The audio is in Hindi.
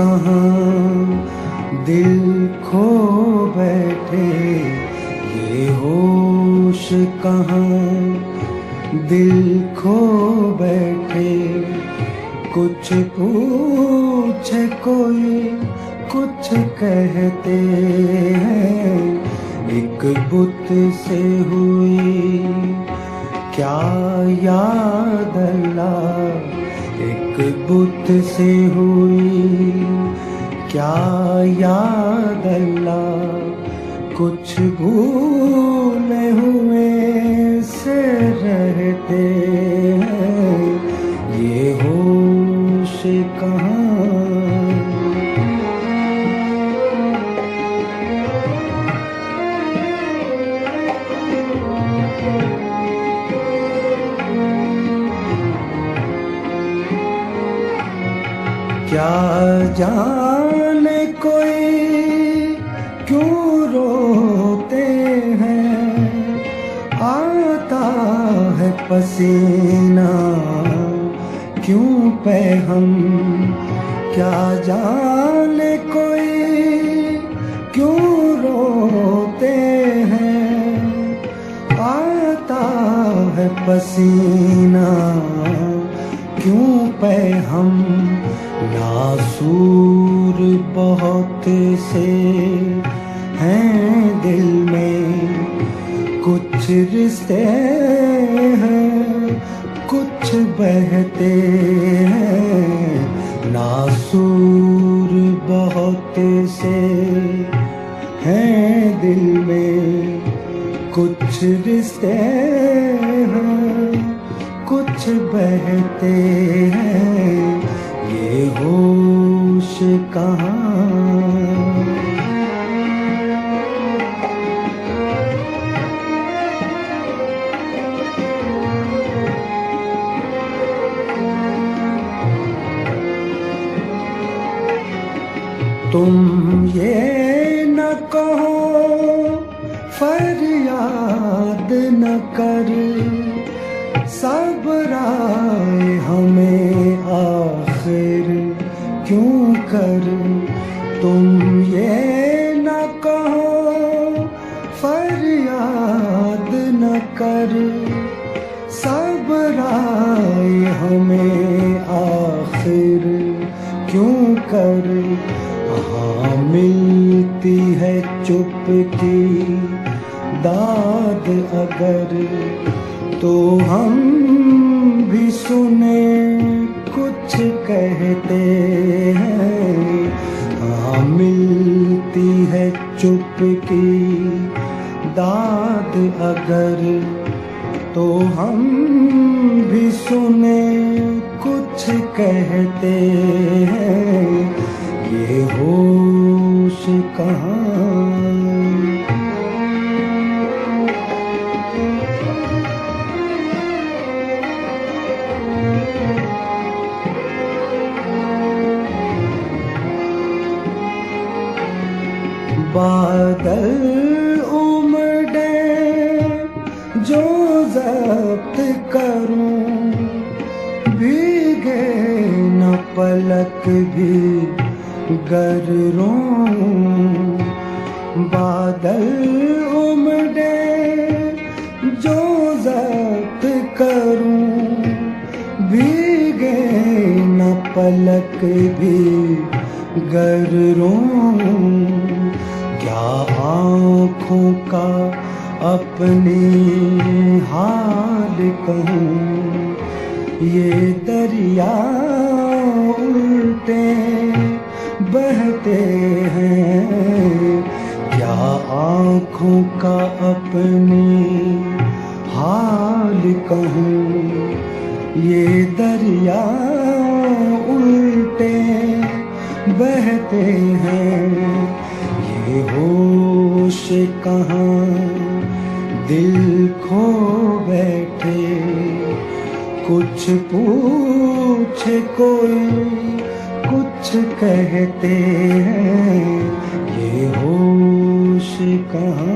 कहाँ दिल खो बैठे, ये होश कहाँ दिल खो बैठे। कुछ पूछे कोई कुछ कहते हैं, एक बुत से हुई क्या याद अल्लाह, एक बुत से हुई क्या याद अल्लाह। कुछ भूले हुए से रहते हैं, ये होश कहाँ। क्या जाने कोई क्यों रोते हैं, आता है पसीना क्यों पे हम। क्या जाने कोई क्यों रोते हैं, आता है पसीना क्यों पे हम। नासूर बहुत से हैं दिल में, कुछ रिश्ते हैं कुछ बहते हैं। नासूर बहुत से हैं दिल में, कुछ रिश्ते हैं कुछ बहते हैं, ये होश कहाँ। तुम ये न कहो फरियाद न कर, सब्र आए हमें आखिर क्यों कर। तुम ये न कहो फरियाद न कर, सब्र आए हमें आखिर क्यों कर। हाँ मिलती है चुप की दाद अगर, तो हम भी सुने कुछ कहते हैं। हाँ मिलती है चुप की दाद अगर, तो हम भी सुने कुछ कहते हैं, ये होश कहाँ। बादल उमड़े जो ज़ब्त करूं, भीगे न पलक भी गर रोऊं। बादल उमड़े जो ज़ब्त करूं, भीगे न पलक भी गर रोऊं। क्या आँखों का अपनी हाल कहूँ, ये दरिया उल्टे बहते हैं। क्या आँखों का अपनी हाल कहूँ, ये दरिया उल्टे बहते हैं। ये होश कहाँ दिल खो बैठे, कुछ पूछे कोई कुछ कहते हैं, ये होश कहाँ।